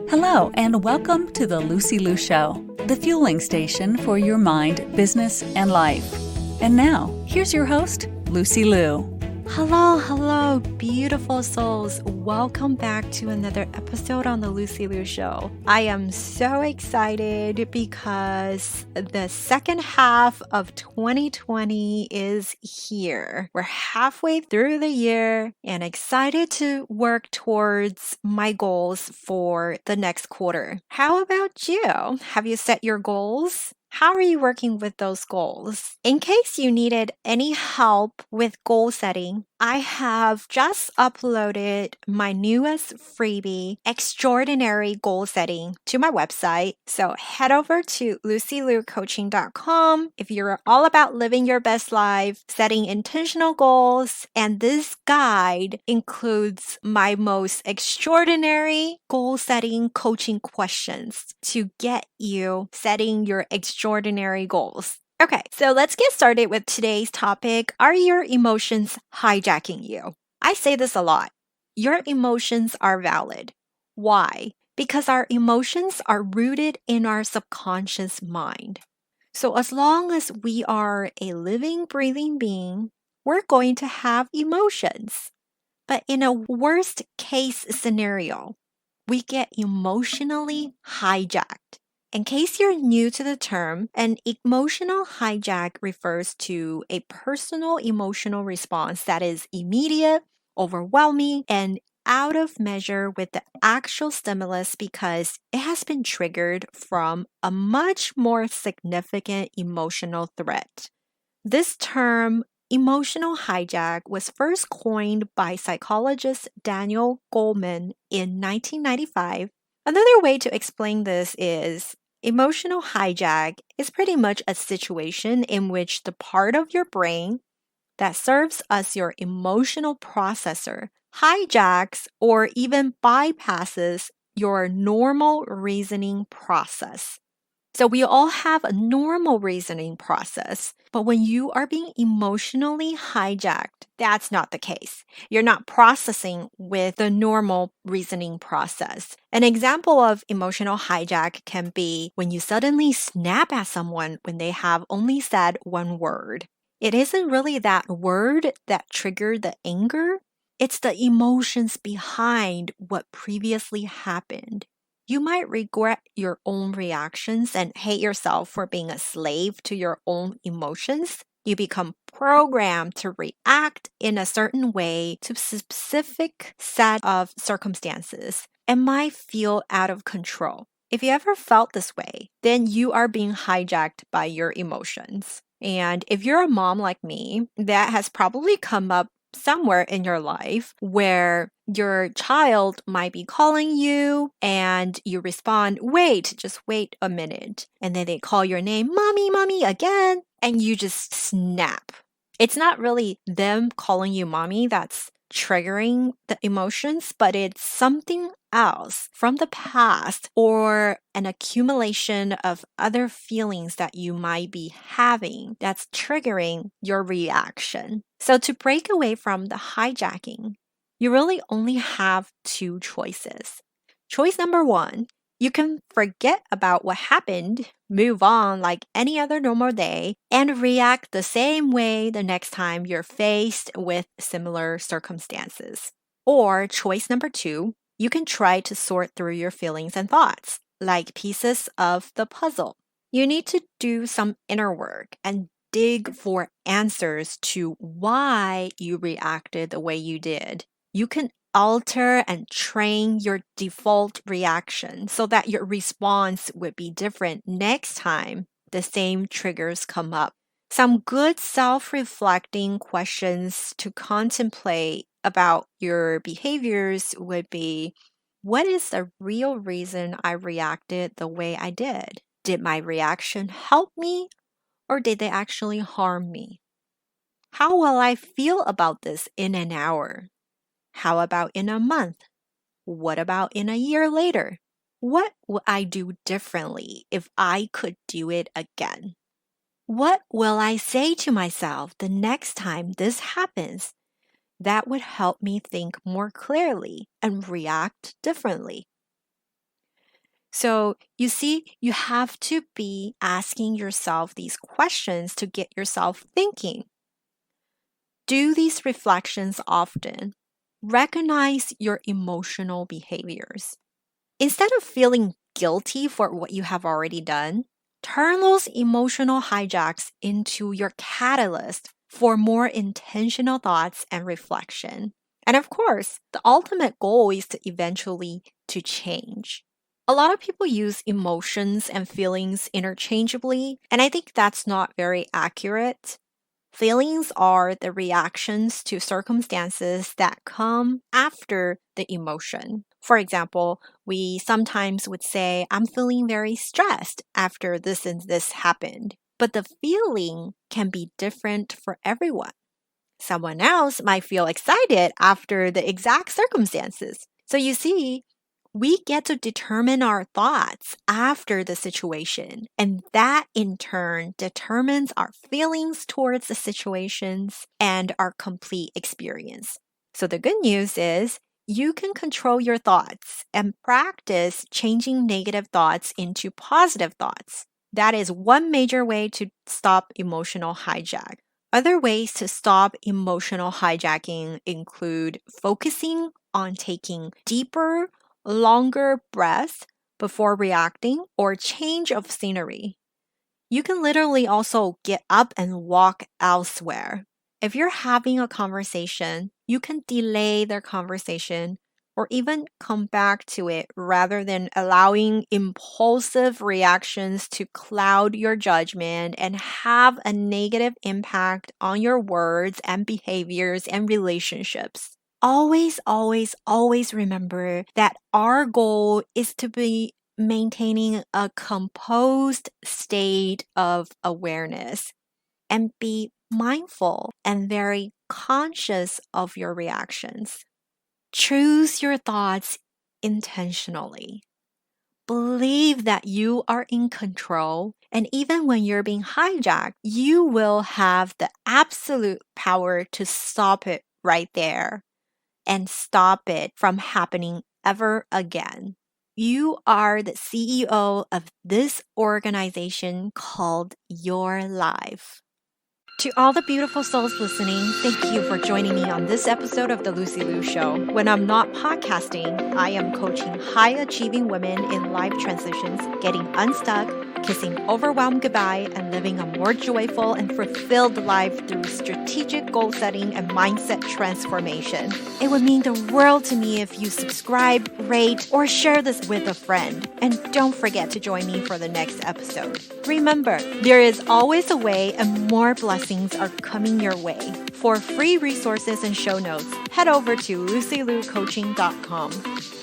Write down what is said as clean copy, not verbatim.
Hello, and welcome to the Lucy Liu Show, the fueling station for your mind, business, and life. And now, here's your host, Lucy Liu. Hello, beautiful souls. Welcome back to another episode on the Lucy Liu Show. I am so excited because the second half of 2020 is here. We're halfway through the year and excited to work towards my goals for the next quarter. How about you? Have you set your goals? How are you working with those goals? In case you needed any help with goal setting, I have just uploaded my newest freebie, Extraordinary Goal Setting, to my website. So head over to lucyliucoaching.com if you're all about living your best life, setting intentional goals, and this guide includes my most extraordinary goal setting coaching questions to get you setting your extraordinary goals. Okay, so let's get started with today's topic. Are your emotions hijacking you? I say this a lot. Your emotions are valid. Why? Because our emotions are rooted in our subconscious mind. So as long as we are a living, breathing being, we're going to have emotions. But in a worst case scenario, we get emotionally hijacked. In case you're new to the term, an emotional hijack refers to a personal emotional response that is immediate, overwhelming, and out of measure with the actual stimulus because it has been triggered from a much more significant emotional threat. This term, emotional hijack, was first coined by psychologist Daniel Goleman in 1995. Another way to explain this is emotional hijack is pretty much a situation in which the part of your brain that serves as your emotional processor hijacks or even bypasses your normal reasoning process. So we all have a normal reasoning process, but when you are being emotionally hijacked, that's not the case. You're not processing with the normal reasoning process. An example of emotional hijack can be when you suddenly snap at someone when they have only said one word. It isn't really that word that triggered the anger. It's the emotions behind what previously happened. You might regret your own reactions and hate yourself for being a slave to your own emotions. You become programmed to react in a certain way to a specific set of circumstances and might feel out of control. If you ever felt this way, then you are being hijacked by your emotions. And if you're a mom like me, that has probably come up somewhere in your life where your child might be calling you and you respond, wait, just wait a minute. And then they call your name, mommy, again, and you just snap. It's not really them calling you mommy that's triggering the emotions, but it's something else from the past or an accumulation of other feelings that you might be having that's triggering your reaction. So to break away from the hijacking, you really only have two choices. Choice number one, you can forget about what happened, move on like any other normal day, and react the same way the next time you're faced with similar circumstances. Or choice number two, you can try to sort through your feelings and thoughts, like pieces of the puzzle. You need to do some inner work and dig for answers to why you reacted the way you did. You can alter and train your default reaction so that your response would be different next time the same triggers come up. Some good self-reflecting questions to contemplate about your behaviors would be, what is the real reason I reacted the way I did? Did my reaction help me or did they actually harm me? How will I feel about this in an hour? How about in a month? What about in a year later? What would I do differently if I could do it again? What will I say to myself the next time this happens that would help me think more clearly and react differently? So you see, you have to be asking yourself these questions to get yourself thinking. Do these reflections often. Recognize your emotional behaviors. Instead of feeling guilty for what you have already done, turn those emotional hijacks into your catalyst for more intentional thoughts and reflection. And of course, the ultimate goal is to eventually to change. A lot of people use emotions and feelings interchangeably, and I think that's not very accurate. Feelings are the reactions to circumstances that come after the emotion. For example, we sometimes would say, I'm feeling very stressed after this and this happened. But the feeling can be different for everyone. Someone else might feel excited after the exact circumstances. So you see, we get to determine our thoughts after the situation, and that in turn determines our feelings towards the situations and our complete experience. So the good news is you can control your thoughts and practice changing negative thoughts into positive thoughts. That is one major way to stop emotional hijack. Other ways to stop emotional hijacking include focusing on taking deeper, longer breaths before reacting or change of scenery. You can literally also get up and walk elsewhere. If you're having a conversation, you can delay the conversation or even come back to it rather than allowing impulsive reactions to cloud your judgment and have a negative impact on your words and behaviors and relationships. Always, always, always remember that our goal is to be maintaining a composed state of awareness and be mindful and very conscious of your reactions. Choose your thoughts intentionally. Believe that you are in control, and even when you're being hijacked, you will have the absolute power to stop it right there and stop it from happening ever again. You are the CEO of this organization called your life. To all the beautiful souls listening, thank you for joining me on this episode of The Lucy Liu Show. When I'm not podcasting, I am coaching high-achieving women in life transitions, getting unstuck, kissing overwhelm goodbye, and living a more joyful and fulfilled life through strategic goal setting and mindset transformation. It would mean the world to me if you subscribe, rate, or share this with a friend. And don't forget to join me for the next episode. Remember, there is always a way and more blessings are coming your way. For free resources and show notes, head over to LucyLuCoaching.com.